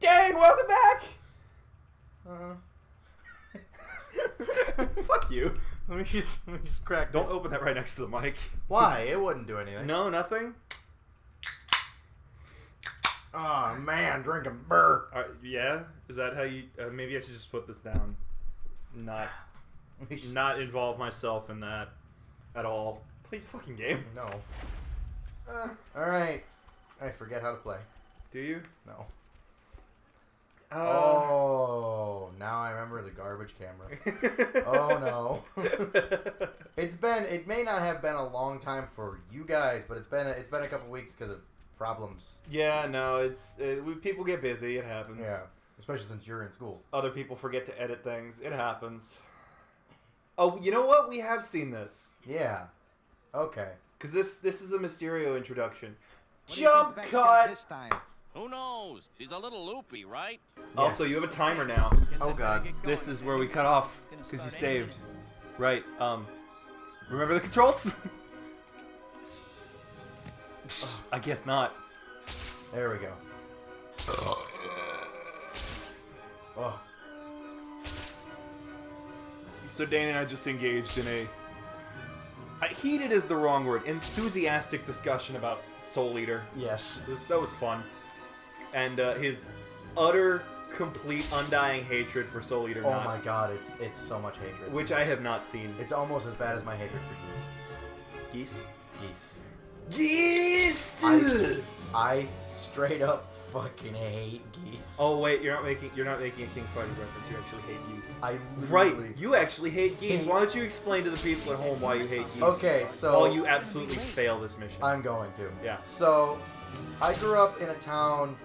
Dane, welcome back! Fuck you. Let me just crack. Don't open that right next to the mic. Why? It wouldn't do anything. No, nothing? Oh, man, drinking burr. Yeah? Is that how you... maybe I should just put this down. Not involve myself in that at all. Play the fucking game. No. Alright. I forget how to play. Do you? No. Oh, now I remember the garbage camera. Oh no. It may not have been a long time for you guys, but it's been a couple weeks because of problems. Yeah, no, people get busy, it happens. Yeah, especially since you're in school. Other people forget to edit things, it happens. Oh, you know what? We have seen this. Yeah. Okay. Because this is a Mysterio introduction. What Jump do you think Beck's cut! got this time? Who knows? He's a little loopy, right? Yeah. Also, you have a timer now. Oh god. This is where we cut off because you saved. Right. Remember the controls? I guess not. There we go. Oh. So Dane and I just engaged in a... heated is the wrong word. Enthusiastic discussion about Soul Eater. Yes. That was fun. And his utter, complete, undying hatred for Soul Eater. Oh my god, it's so much hatred. Which I have not seen. It's almost as bad as my hatred for geese. Geese? Geese! Geese! I straight up fucking hate geese. Oh wait, you're not making a King Fighters reference. You actually hate geese. I Right, literally... you actually hate geese. Why don't you explain to the people at home why you hate geese? Okay, so... While you absolutely fail this mission. I'm going to. Yeah. So, I grew up in a town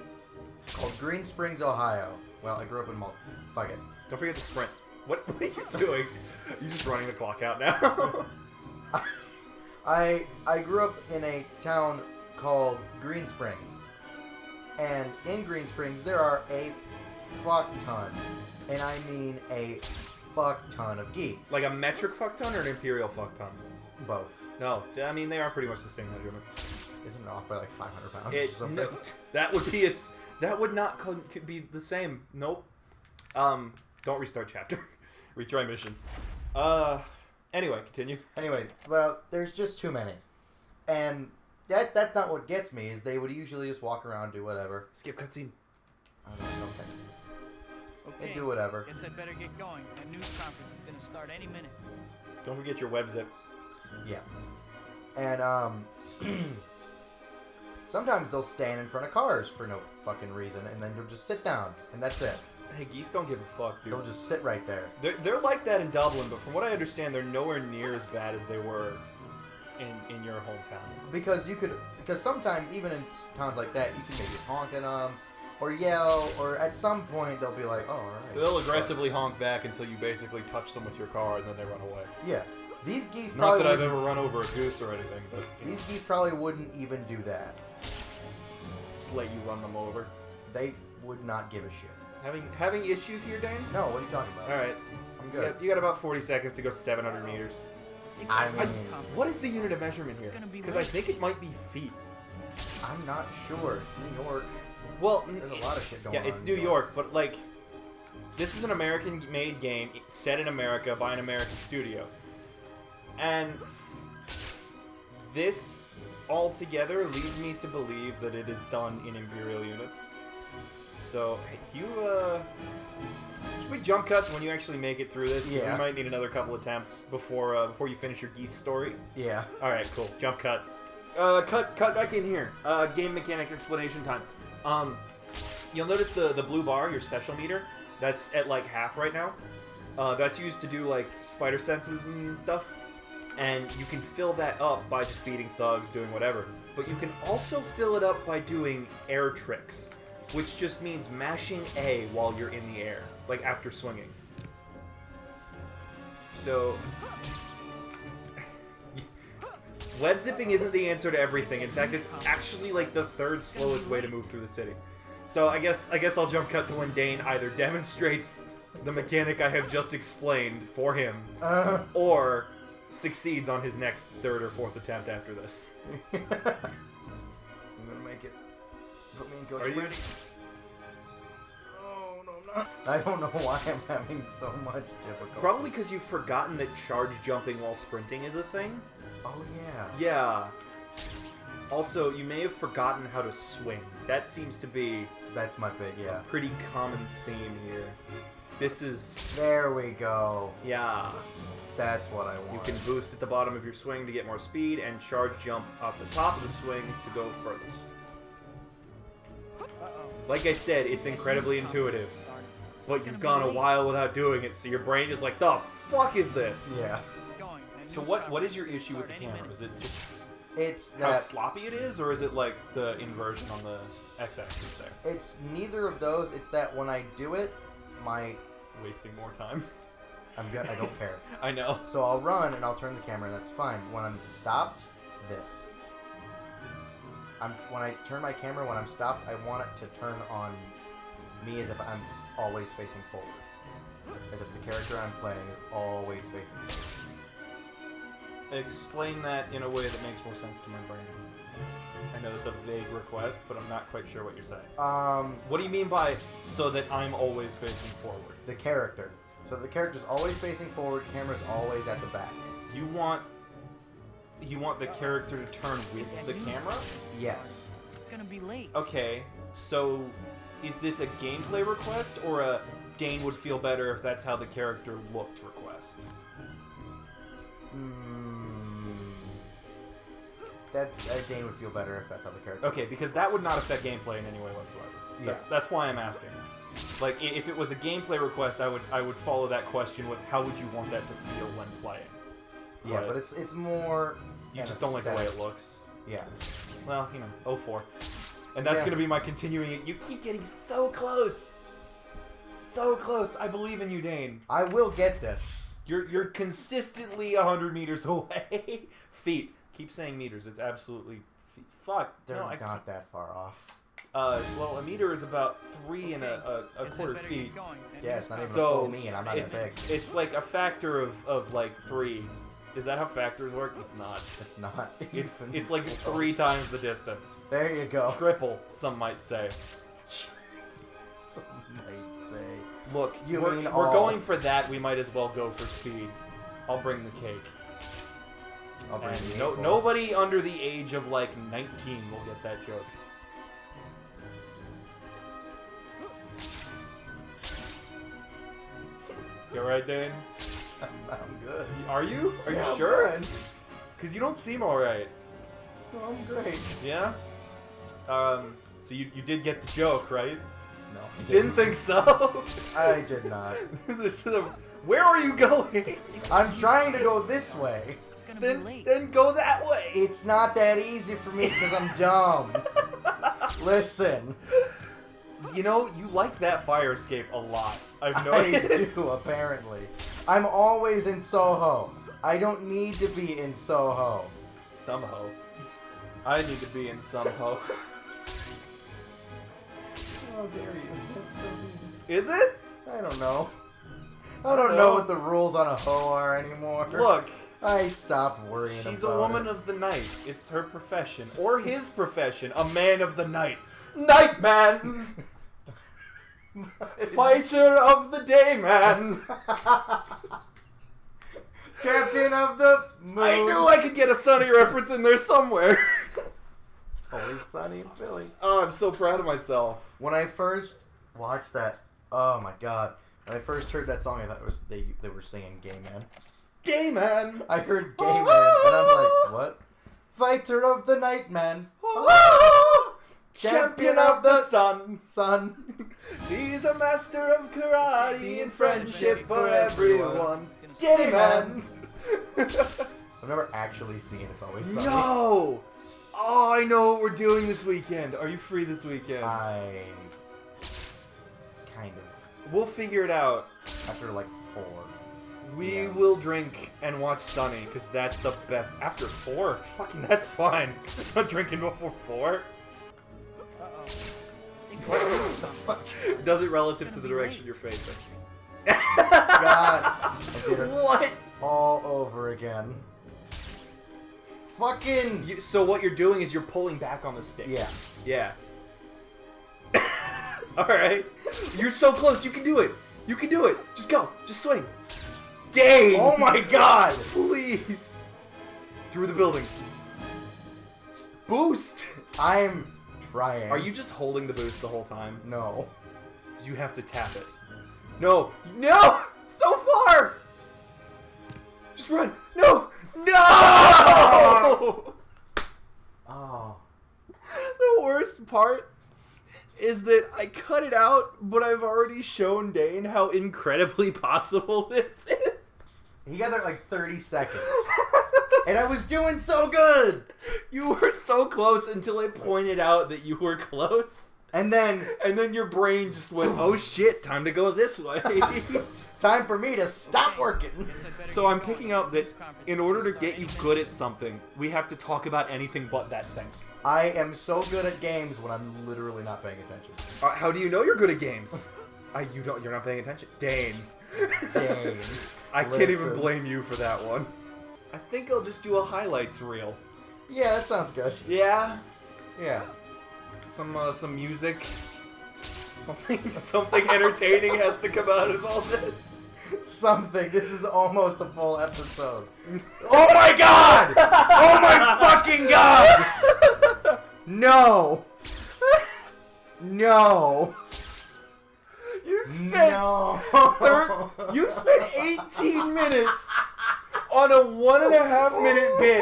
called Green Springs, Ohio. Well, I grew up in fuck it. Don't forget to sprint. What are you doing? You're just running the clock out now. I grew up in a town called Green Springs. And in Green Springs, there are a fuck ton. And I mean a fuck ton of geese. Like a metric fuck ton or an imperial fuck ton? Both. No, I mean they are pretty much the same measurement. Isn't it off by like 500 pounds or something? No, that would not could be the same. Nope. Don't restart chapter. Retry mission. Anyway, continue. Anyway, well, there's just too many. And that's not what gets me, is they would usually just walk around, do whatever. Skip cutscene. I don't know, okay. They do whatever. Guess I better get going. That news conference is gonna start any minute. Don't forget your web zip. Yeah. And, sometimes they'll stand in front of cars for no fucking reason, and then they'll just sit down, and that's it. Hey, geese don't give a fuck, dude. They'll just sit right there. They're like that in Dublin, but from what I understand, they're nowhere near as bad as they were in your hometown. Because sometimes, even in towns like that, you can maybe honk at them, or yell, or at some point they'll be like, oh, alright. They'll aggressively honk back until you basically touch them with your car, and then they run away. Yeah. These geese Not probably that I've ever run over a goose or anything, but... These geese probably wouldn't even do that. Just let you run them over. They would not give a shit. Having issues here, Dane? No, what are you talking about? Alright. I'm good. You got about 40 seconds to go 700 meters. I mean... What is the unit of measurement here? Because I think it might be feet. I'm not sure. It's New York. Well, there's a lot of shit going on. Yeah, it's New York, but like... This is an American-made game set in America by an American studio. And this altogether leads me to believe that it is done in Imperial units. So, hey, should we jump cut to when you actually make it through this? Yeah. We might need another couple attempts before you finish your geese story. Yeah. Alright, cool. Jump cut. Cut back in here. Game mechanic explanation time. You'll notice the blue bar, your special meter, that's at like half right now. That's used to do like spider senses and stuff. And you can fill that up by just beating thugs, doing whatever. But you can also fill it up by doing air tricks, which just means mashing A while you're in the air, like after swinging. So, web zipping isn't the answer to everything. In fact, it's actually like the third slowest way to move through the city. So I guess I'll jump cut to when Dane either demonstrates the mechanic I have just explained for him, or succeeds on his next third or fourth attempt after this. I'm gonna make it. Put me in coach. Are you ready? I don't know why I'm having so much difficulty. Probably because you've forgotten that charge jumping while sprinting is a thing. Oh, yeah. Yeah. Also, you may have forgotten how to swing. That seems to be That's my big, a yeah. pretty common theme here. This is... There we go. Yeah. That's what I You want. can boost at the bottom of your swing to get more speed, and charge jump up the top of the swing to go furthest. Uh-oh. Like I said, it's incredibly New conference intuitive. started. But Gonna you've be gone a late. while without doing it, so your brain is like, the fuck is this? Yeah. Going. That So news what is conference your is gonna issue with the start any camera? minute. Is it just It's how that sloppy it is, or is it like the inversion on the x-axis there? it's neither of those. It's that when I do it, my Wasting more time. I'm good. I don't care. I know. So I'll run and I'll turn the camera, and that's fine. When I'm stopped, this. When I turn my camera, when I'm stopped, I want it to turn on me as if I'm always facing forward. As if the character I'm playing is always facing forward. Explain that in a way that makes more sense to my brain. I know it's a vague request, but I'm not quite sure what you're saying. What do you mean by so that I'm always facing forward? The character. So the character's always facing forward, camera's always at the back. You want the character to turn with the camera? Yes. Gonna be late. Okay, so is this a gameplay request or a Dane would feel better if that's how the character looked request? That Dane would feel better if that's how the character. Okay, because that would not affect gameplay in any way whatsoever. Yeah. That's why I'm asking. Like, if it was a gameplay request, I would follow that question with how would you want that to feel when playing? Yeah, but it's more. You an just don't like the way aesthetic. it looks. Yeah. Well, 04. And that's Yeah. gonna be my continuing it. You keep getting so close! So close! I believe in you, Dane. I will get this. You're consistently 100 meters away. Feet. Keep saying meters. It's absolutely feet. Fuck. They're No, I not that far off. well, a meter is about 3 and a Guess I quarter better feet. get going. That Yeah, news it's not even conference- a So full me, and I'm not that big. it's like a factor of like 3. Is that how factors work? It's not. It's not. It's even like close. 3 times the distance. There you go. Triple, some might say. Some might say. Look, You we're mean we're all. going for that. We might as well go for speed. I'll bring the cake. I'll bring And the no, ace roll. nobody under the age of like 19 will get that joke. You alright, Dane? I'm good. Are you? Are Yeah, you I'm sure? fine. Because you don't seem alright. No, I'm great. Yeah? So you did get the joke, right? No. You didn't think so? I did not. Where are you going? I'm trying to go this way. Gonna be late. Then go that way. It's not that easy for me because I'm dumb. Listen. You know, you like that fire escape a lot. I've I noticed. do, apparently. I'm always in Soho. I don't need to be in Soho. Somehow. I need to be in Somehow. How dare you? That's so mean. Is it? I don't know. I don't know what the rules on a hoe are anymore. Look, I stopped worrying about it. she's a woman of the night. It's her profession. Or his profession. A man of the night. Nightman! Fighter of the day, man! Captain of the moon. I knew I could get a Sunny reference in there somewhere. It's always sunny in Philly. Oh, I'm so proud of myself. When I first watched that, oh my god. When I first heard that song, I thought it was they were singing Gay Man. Gay man! I heard Gay Man, and I'm like, what? Fighter of the night, man. Champion of the sun. Son. He's a master of karate and friendship for everyone. It's gonna Gay man! I've never actually seen It's Always Sunny. No! Oh, I know what we're doing this weekend. Are you free this weekend? Kind of. We'll figure it out. After like 4. We Yeah. will drink and watch Sunny, because that's the best. After 4? Fucking, that's fine. I'm not drinking before 4. Uh-oh. What the fuck? Does it relative to the direction you're facing. God. I did it What? all over again. Fucking. So what you're doing is you're pulling back on the stick. Yeah. Yeah. All right. You're so close. You can do it. You can do it. Just go. Just swing. Dang. Oh my god! Please. Through the buildings. Boost. I'm trying. Are you just holding the boost the whole time? No. 'Cause you have to tap it. No. No. So far. Just run. No. No. Oh. The worst part is that I cut it out, but I've already shown Dane how incredibly possible this is. He got there like 30 seconds. And I was doing so good! You were so close until I pointed out that you were close. And then your brain just went, oh shit, time to go this way. time for me to stop working. So I'm picking up that in order to get you good at something, we have to talk about anything but that thing. I am so good at games when I'm literally not paying attention. How do you know you're good at games? You're not paying attention. Dane. Dane. I can't even Listen. blame you for that one. I think I'll just do a highlights reel. Yeah, that sounds good. Yeah. Yeah. Some music. Something entertaining has to come out of all this. Something. This is almost a full episode. Oh my god! Oh my fucking god! No! No! You've spent No! you've spent 18 minutes on a 1.5 minute bit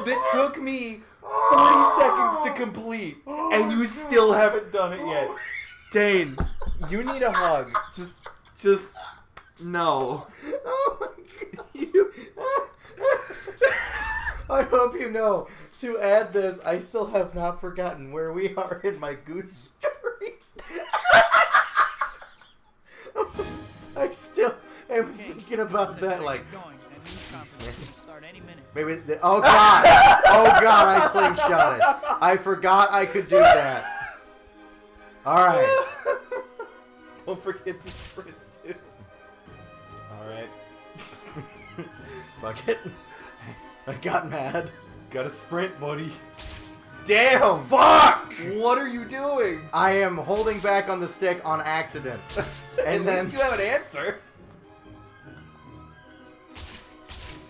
that took me 40 seconds to complete, and you still haven't done it yet. Dane, you need a hug. Just no. Oh my god. I hope you know, to add this, I still have not forgotten where we are in my goose story. I still am thinking about that, like, maybe, oh god, oh god, I slingshot it. I forgot I could do that. Alright. Don't forget to sprint, too. Alright. Fuck it. I got mad. Gotta sprint, buddy. Damn! Fuck! What are you doing? I am holding back on the stick on accident. And At then, least you have an answer.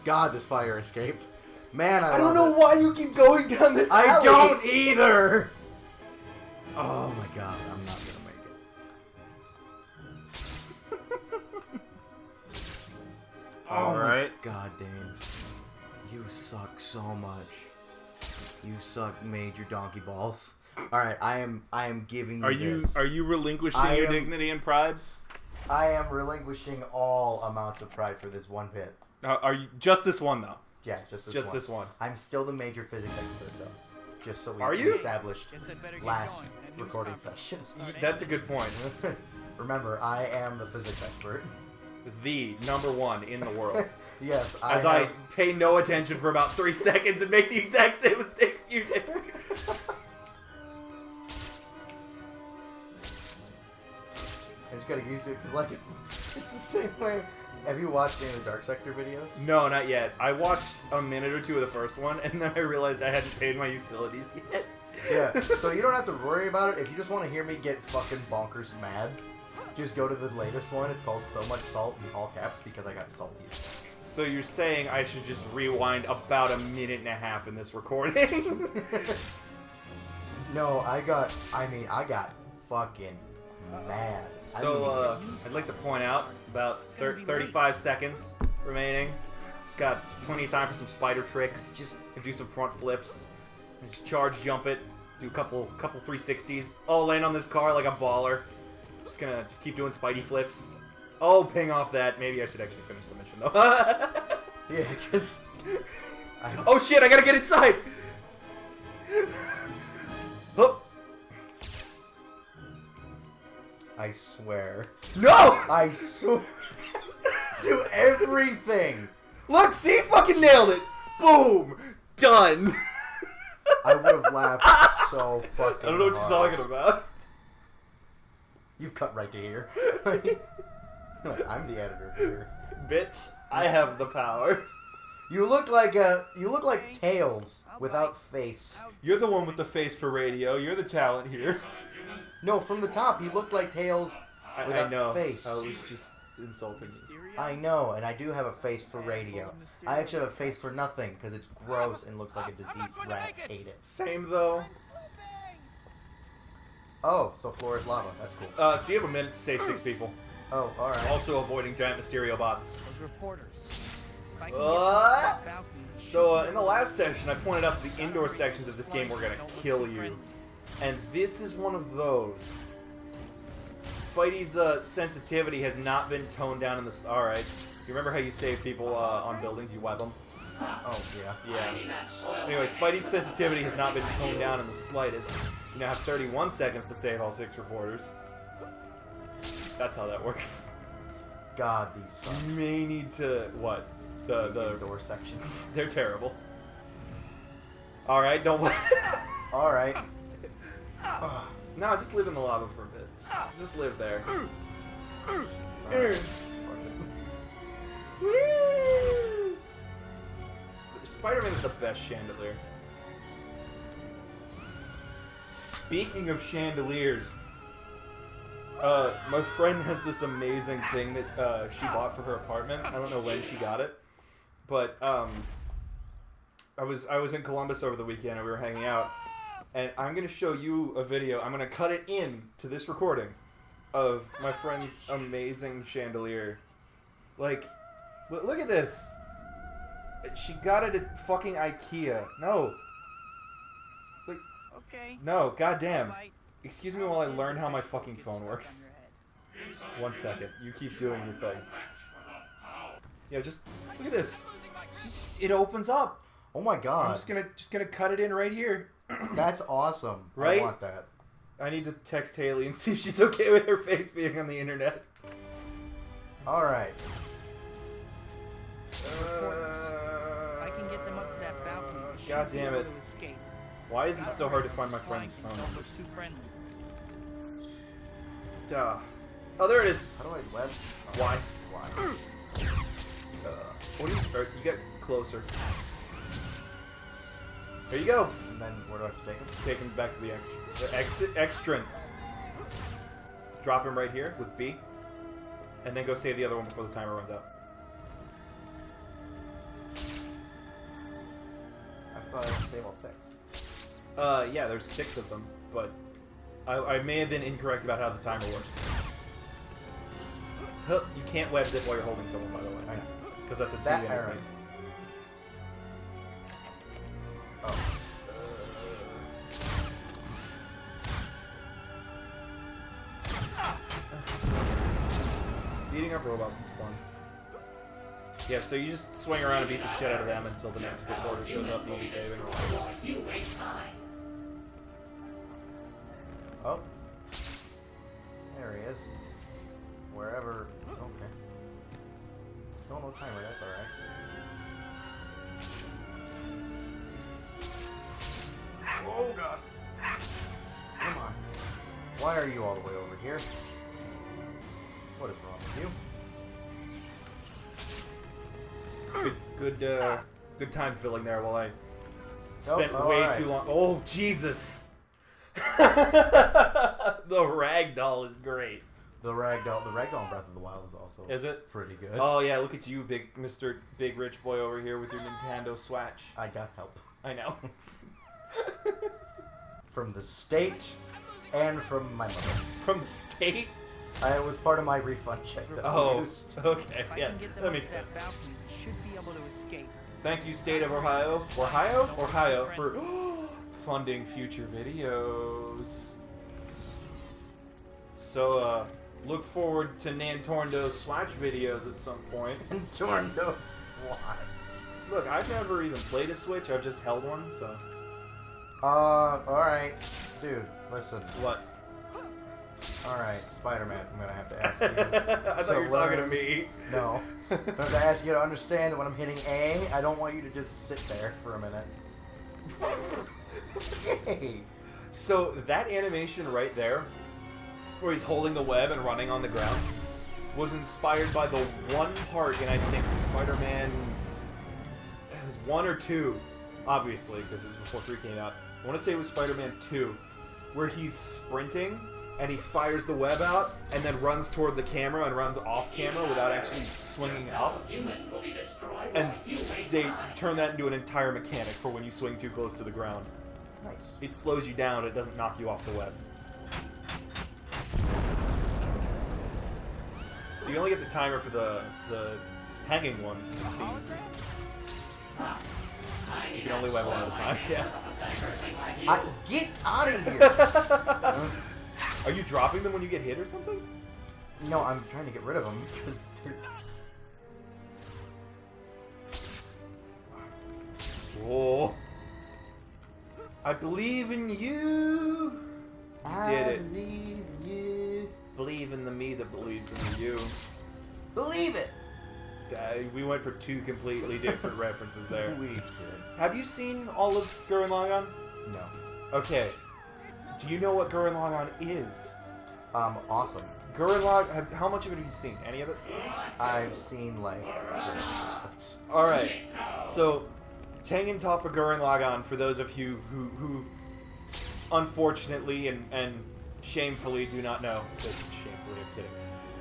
God, this fire escape. Man, I don't know why you keep going down this alley. I don't either! Oh my god, I'm not gonna make it. Oh my god, Dane. You suck so much. You suck major donkey balls. Alright, I am giving you this. Are you relinquishing I your am- dignity and pride? I am relinquishing all amounts of pride for this one bit. Are you just this one though? Yeah, just this Just one. this one. I'm still the major physics expert though. Just so we Are you? established Guess I better get last going. That news recording conference session. will start any That's a minute. good point. Remember, I am the physics expert. The number one in the world. Yes, As I pay no attention for about 3 seconds and make the exact same mistakes you did. I just gotta get used to it because, like, it's the same way. Have you watched any of the Dark Sector videos? No, not yet. I watched a minute or two of the first one, and then I realized I hadn't paid my utilities yet. Yeah, so you don't have to worry about it. If you just want to hear me get fucking bonkers mad, just go to the latest one. It's called So Much Salt in all caps because I got salty as fuck. So you're saying I should just rewind about a minute and a half in this recording? No, I got fucking mad. So, I'd like to point out about 35 seconds remaining. Just got plenty of time for some spider tricks. Just do some front flips. And just charge jump it. Do a couple 360s. Oh, land on this car like a baller. Just gonna keep doing Spidey flips. Oh, ping off that. Maybe I should actually finish the mission though. Yeah, because... Oh shit, I gotta get inside! Oh. I swear. No! I swear to everything. Look, see? Fucking nailed it! Boom! Done! I would have laughed so fucking I don't know what hard. you're talking about. You've cut right to here. I'm the editor here. Bitch, I have the power. You look like Tails without face. You're the one with the face for radio. You're the talent here. No, from the top, he looked like Tails I without know. face. I was just insulting me. Mysterio? I know, and I do have a face for radio. I actually have a face for nothing because it's gross and looks like a diseased rat. Hate it. Same though. Oh, so floor is lava. That's cool. So you have a minute to save 6 people. Oh, all right. Also avoiding giant Mysterio bots. Those reporters. If I can What? get them up that balcony, it So should in be the able last to- session, I pointed out that the indoor sections of this game were gonna kill you, and this is one of those. Spidey's sensitivity has not been toned down in this. All right, you remember how you save people on buildings? You web them. Oh, yeah. Yeah. Anyway, Spidey's sensitivity has not been toned down in the slightest. You now have 31 seconds to save all 6 reporters. That's how that works. God, these suck. You may need to what? The Indoor sections. they're terrible. All right, don't. All right. No, just live in the lava for a bit. Just live there. All right. Fuck it. Woo! Spider-Man is the best chandelier. Speaking of chandeliers, my friend has this amazing thing that she bought for her apartment. I don't know when she got it, but I was in Columbus over the weekend and we were hanging out, and I'm gonna show you a video. I'm gonna cut it in to this recording of my friend's amazing chandelier. Like, look at this. She got it at fucking IKEA. No. Like, Okay. no, goddamn. Bye-bye. Excuse me while I learn how my fucking phone works. 1 second. You keep doing your thing. Yeah, just look at this. It opens up. Oh my I'm God. just gonna cut it in right here. That's awesome. Right? I want that. I need to text Haley and see if she's okay with her face being on the internet. All right. If I can get them up to that balcony, they should God be damn able it. to escape. Why is it so hard to find my friend's Flying phone don't numbers? look too friendly. Duh. Oh, there it is. How do I web? Oh, Why? Why? What do you? You get closer. There you go. And then where do I have to take him? Take him back to the extrance. Drop him right here with B, and then go save the other one before the timer runs out. I thought I had to save all 6. Yeah, there's 6 of them, but I may have been incorrect about how the timer works. Huh, you can't web zip while you're holding someone, by the way, I know. because that's a 2 That game error. thing. Oh. Beating up robots is fun. Yeah, so you just swing around and beat the shit out of them until the next reporter shows up and you'll be saving. Oh. There he is. Wherever. Okay. Don't know timer. That's all right. Oh God. Come on. Why are you all the way over here? What is wrong with you? Good time filling there while I spent Oh, way alright. too long. Oh, Jesus. The ragdoll is great. The ragdoll in Breath of the Wild is also Is it? pretty good. Oh yeah, look at you, Mr. Big Rich Boy over here with your Nintendo Swatch. I got help I know. from the state and from my mother. From the state? It was part of my refund check that I Oh, used. okay. If I Yeah, can get them that up makes to that sense. balcony, they should be able to escape. Thank you, State of Ohio, for funding future videos. So, look forward to Nantorndo's Swatch videos at some point. And Tornado SWAT. Look, I've never even played a Switch, I've just held one, so... Alright. Dude, listen. What? Alright, Spider-Man, I'm gonna have to ask you. I thought you were talking to learn- me. No. I'm gonna have to ask you to understand that when I'm hitting A, I don't want you to just sit there for a minute. Hey. So, that animation right there, where he's holding the web and running on the ground, was inspired by the one part in, I think, Spider-Man... It was 1 or 2, obviously, because it was before 3 came out. I want to say it was Spider-Man 2, where he's sprinting, and he fires the web out, and then runs toward the camera and runs off camera without actually swinging up. And they turn that into an entire mechanic for when you swing too close to the ground. Nice. It slows you down, it doesn't knock you off the web. So you only get the timer for the hanging ones, it seems. You can only web one at a time, yeah. Get out of here! Are you dropping them when you get hit or something? No, I'm trying to get rid of them because they're... Whoa. I believe in you. You did it. I believe in you. Believe in the me that believes in the you. Believe it! We went for two completely different references there. We did. Have you seen all of Gurren Lagann? No. Okay. Do you know what Gurren Lagann is? Awesome. Gurren Lagann, how much of it have you seen? Any of it? I've seen, like... Alright. So, Tengen Toppa Gurren Lagann, for those of you who unfortunately and shamefully do not know. Shamefully, I'm kidding.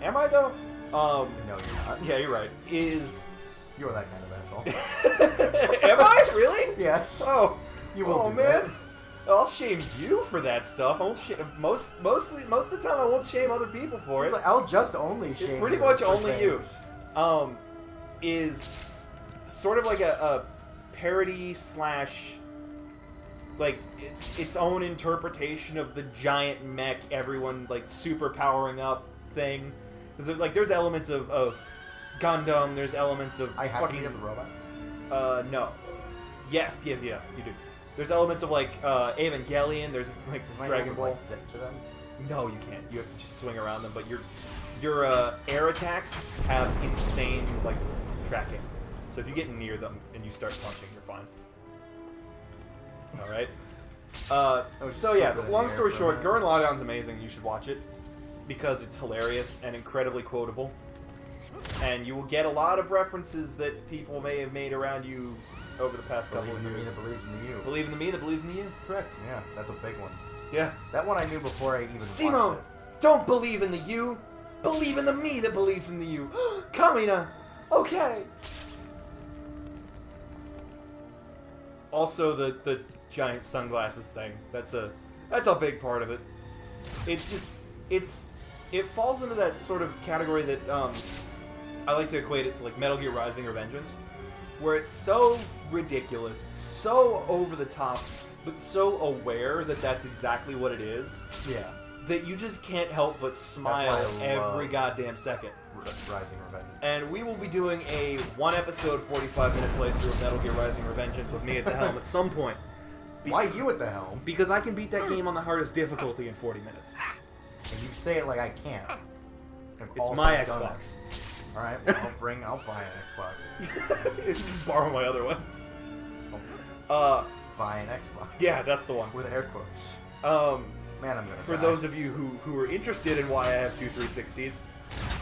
Am I, though? No, you're not. Yeah, you're right. Is... You're that kind of asshole. Am I? Really? Yes. Oh. You will do man. that. I'll shame you for that stuff. I won't most of the time I won't shame other people for it. Like, I'll just only shame Pretty you much for only things. you. Is sort of like a parody slash like its own interpretation of the giant mech everyone like super powering up thing. Because there's elements of Gundam. There's elements of I have fucking to be of the robots? no. Yes, you do. There's elements of like Evangelion. There's like Is my Dragon able to, Ball. like, zip to them? No, you can't. You have to just swing around them. But your air attacks have insane like tracking. So if you get near them and you start punching, you're fine. All right. So yeah, long story short, Gurren Lagann's amazing. You should watch it because it's hilarious and incredibly quotable. And you will get a lot of references that people may have made around you over the past couple of Believe in the me years. that believes in the you. Believe in the me that believes in the you. Correct. Yeah, that's a big one. Yeah. That one I knew before I even Simone, watched it. don't believe in the you. Believe in the me that believes in the you. Kamina. Okay. Also, the giant sunglasses thing. That's a big part of it. It falls into that sort of category that I like to equate it to like Metal Gear Rising or Vengeance, where it's so ridiculous, so over the top, but so aware that that's exactly what it is. Yeah. That you just can't help but smile every goddamn second. Rising Revenge. And we will be doing a 1-episode, 45-minute playthrough of Metal Gear Rising Revengeance with me at the helm at some point. Why you at the helm? Because I can beat that game on the hardest difficulty in 40 minutes. And you say it like I can't. It's my Xbox. Alright, I'll buy an Xbox. Just borrow my other one. Buy an Xbox. Yeah, that's the one. With air quotes. Man, I'm gonna For die. those of you who are interested in why I have two 360s,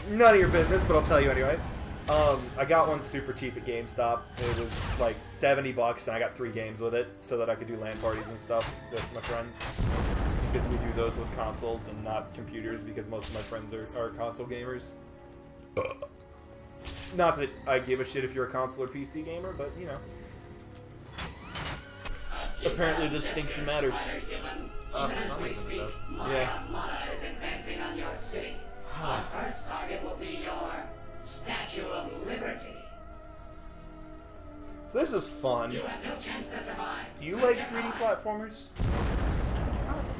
none of your business, but I'll tell you anyway. I got one super cheap at GameStop. It was like $70, and I got 3 games with it, so that I could do LAN parties and stuff with my friends. Because we do those with consoles and not computers, because most of my friends are console gamers. Not that I give a shit if you're a console or PC gamer, but you know. Apparently the distinction matters. For some reason it does. Yeah. is advancing on your city. Our first target will be your Statue of Liberty. So this is fun. You have no chance to survive. Do you like 3D platformers?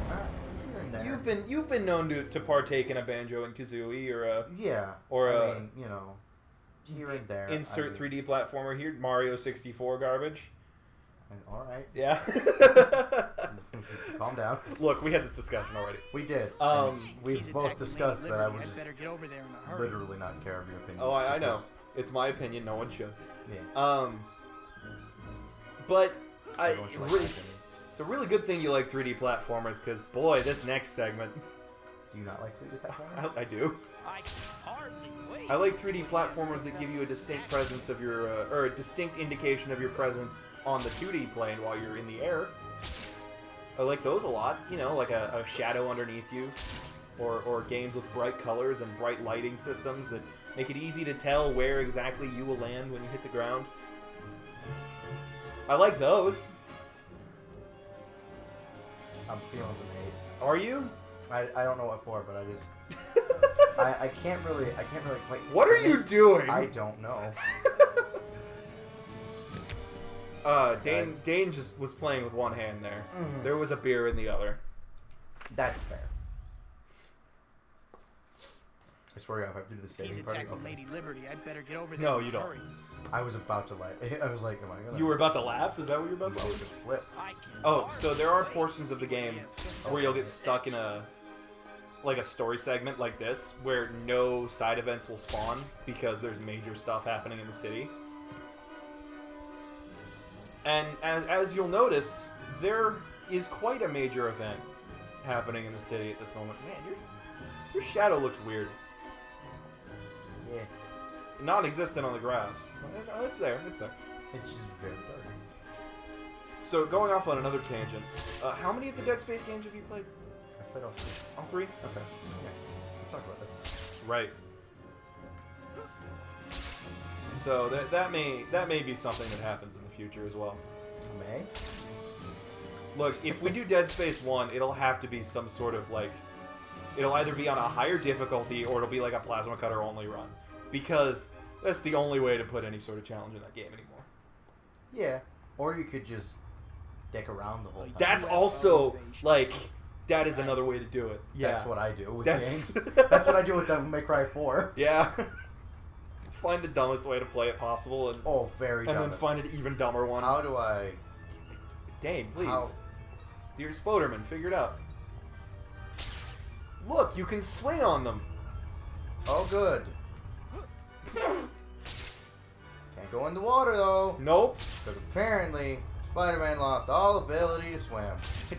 Here and there. You've been known to partake in a Banjo and Kazooie or a Yeah. or I a mean, you know, here and there. insert 3D platformer here, Mario 64 garbage. All right. Yeah. Calm down. Look, we had this discussion already. We did. He's We've both attacking discussed Lady that I Liberty. would I'd just better get over there in a hurry. literally not care of your opinion. Oh, I know. because- It's my opinion. No one should. Yeah. But Everyone should like my opinion. it's a really good thing you like 3D platformers, because boy, this next segment, Do you not like 3D platformers? I do. I can hardly wait. I like 3D platformers that give you a distinct presence of your, or a distinct indication of your presence on the 2D plane while you're in the air. I like those a lot. You know, like a shadow underneath you. or games with bright colors and bright lighting systems that make it easy to tell where exactly you will land when you hit the ground. I like those. I'm feeling some Are you? hate. I don't know what for, but I just I can't really quite. What are you doing? I don't know. Dane just was playing with one hand there. Mhm. There was a beer in the other. That's fair. I swear to God, if I have to do the He's saving party, attacking okay. Lady Liberty. I'd better get over there. No, in a you don't. hurry. I was about to like. I was like, am I gonna? You were about to laugh? Is that what you were about to Well, do? just flip. I can Oh, so there are portions of the game where you'll get stuck in a story segment like this, where no side events will spawn because there's major stuff happening in the city. And as you'll notice, there is quite a major event happening in the city at this moment. Man, your shadow looks weird. Yeah, Non-existent on the grass. It's there. It's there. it's just very dark. So going off on another tangent, how many of the Dead Space games have you played? I played all three. All three? Okay. Yeah, we'll talk about this. Right. So that may be something that happens in the future as well. May? Look, if we do Dead Space 1, it'll have to be some sort of it'll either be on a higher difficulty or it'll be like a plasma cutter only run, because that's the only way to put any sort of challenge in that game anymore. Yeah, or you could just dick around the whole time. That's also that is another way to do it. Yeah, That's what I do with That's- games. That's what I do with Devil May Cry 4. Yeah. Find the dumbest way to play it possible, and Oh, very dumb. then find an even dumber one. How do I... Dane, please. How? Dear Spoderman, figure it out. Look, you can swing on them. Oh, good. Can't go in the water, though. Nope. Because apparently, Spider-Man lost all ability to swim.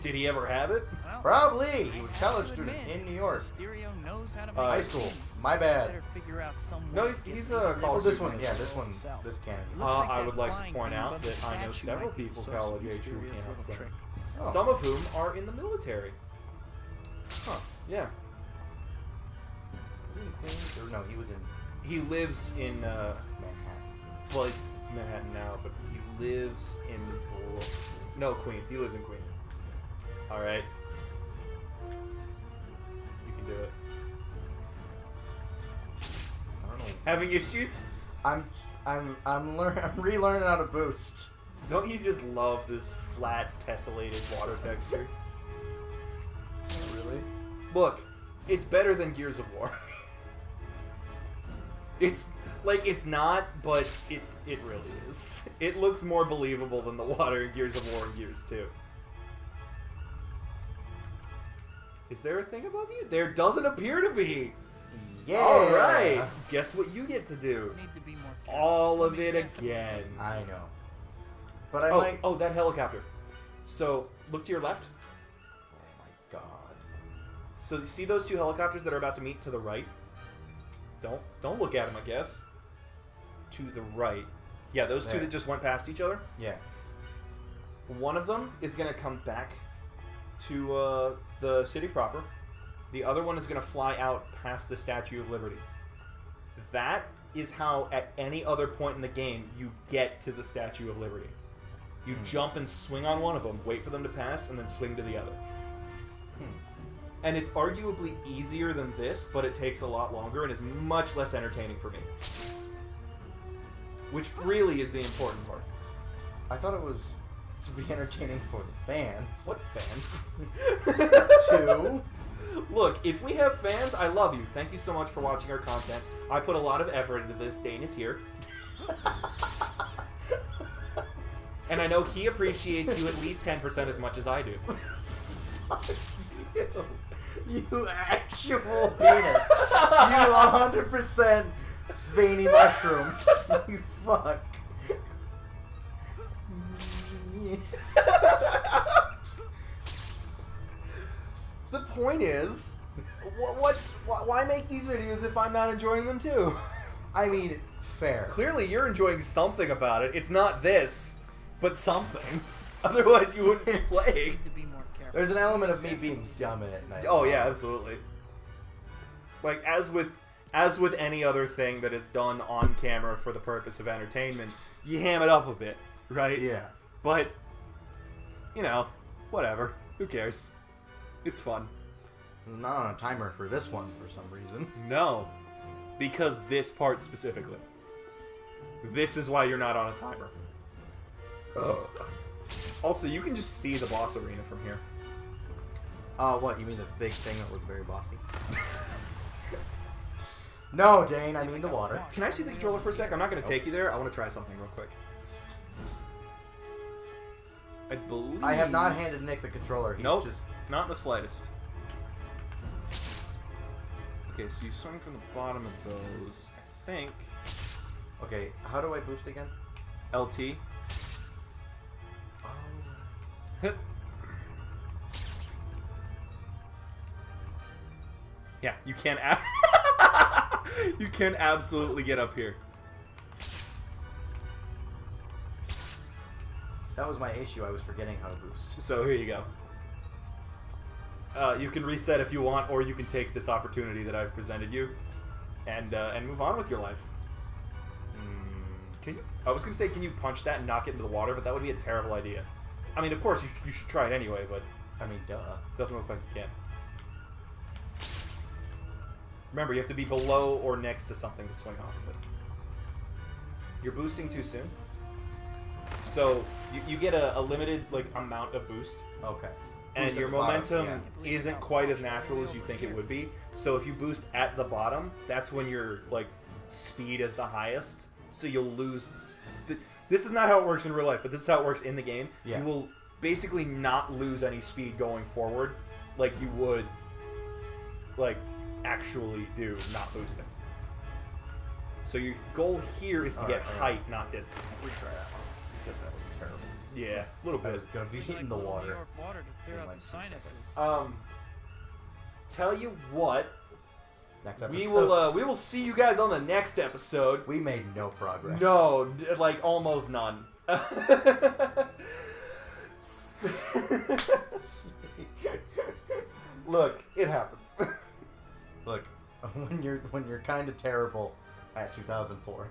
Did he ever have it? Well, Probably. He I was a have college to student admit, in New York. Mysterio knows how to make High a school. team. My bad. Better figure out some No, way he's- to get he's people a to college Oh, this one. student. Yeah, this canon. Looks like I that would like to flying point thing out above the that I know statue several might be people some college age who mysterious cannot little swim. trick. Oh. Some of whom are in the military. Huh. Yeah. Was he in Queens? Or no, he was in He lives in, Manhattan. well, it's Manhattan now, but he lives in, no, Queens. He lives in Queens. Alright. You can do it. I don't know. Having issues? I'm relearning how to boost. Don't you just love this flat, tessellated water texture? Really? Look, it's better than Gears of War. It's it's not, but it really is. It looks more believable than the water in Gears of War and Gears 2. Is there a thing above you? There doesn't appear to be. Yeah. All right. Guess what you get to do? Need to be more careful. All of Swimming it definitely again. isn't I safe. know. But I might. Oh, that helicopter. So look to your left. Oh my god. So you see those two helicopters that are about to meet to the right? Don't look at them, I guess. To the right. Yeah, those two There. that just went past each other. Yeah. One of them is going to come back to the city proper. The other one is going to fly out past the Statue of Liberty. That is how, at any other point in the game, you get to the Statue of Liberty. You jump and swing on one of them, wait for them to pass, and then swing to the other. And it's arguably easier than this, but it takes a lot longer and is much less entertaining for me. Which really is the important part. I thought it was to be entertaining for the fans. What fans? Two. Look, if we have fans, I love you. Thank you so much for watching our content. I put a lot of effort into this. Dane is here. And I know he appreciates you at least 10% as much as I do. Fuck you. You actual penis. You 100% veiny mushroom. You fuck. The point is, why make these videos if I'm not enjoying them too? I mean, fair. Clearly you're enjoying something about it. It's not this, but something. Otherwise you wouldn't be playing. Need to be more careful. There's an element of me being dumb in it. And Oh yeah, absolutely. like as with any other thing that is done on camera for the purpose of entertainment, you ham it up a bit, right? Yeah. But you know, whatever. Who cares? It's fun. I'm not on a timer for this one for some reason. No, because this part specifically. This is why you're not on a timer. Ugh. Also, you can just see the boss arena from here. What? You mean the big thing that looks very bossy? No, Dane, I mean the water. Can I see the controller for a sec? I'm not going to take you there. I want to try something real quick. I believe... I have not handed Nick the controller. He's Nope, just... not in the slightest. Okay, so you swing from the bottom of those. I think... Okay, how do I boost again? LT. Oh. Hit. Yeah, you can you can absolutely get up here. That was my issue. I was forgetting how to boost. So here you go. You can reset if you want, or you can take this opportunity that I've presented you, and move on with your life. Can you? I was gonna say, can you punch that and knock it into the water? But that would be a terrible idea. I mean, of course you should try it anyway, but I mean, duh. doesn't look like you can. Remember, you have to be below or next to something to swing off of it. You're boosting too soon. So you get a limited amount of boost. Okay. And Boost at your the bottom, momentum yeah. isn't quite as natural as you think it would be. So if you boost at the bottom, that's when your speed is the highest. So you'll lose. This is not how it works in real life, but this is how it works in the game. Yeah. You will basically not lose any speed going forward, like you would, actually do not boosting. So your goal here is to get height, not distance. Retry that one because that was terrible. Yeah, a little I bit. was gonna be Like in the New water. York water to clear in out like the 2 sinuses. seconds. Tell you what, Next episode. we will see you guys on the next episode. We made no progress. No, almost none. Look, it happens. Look, when you're kind of terrible at 2004.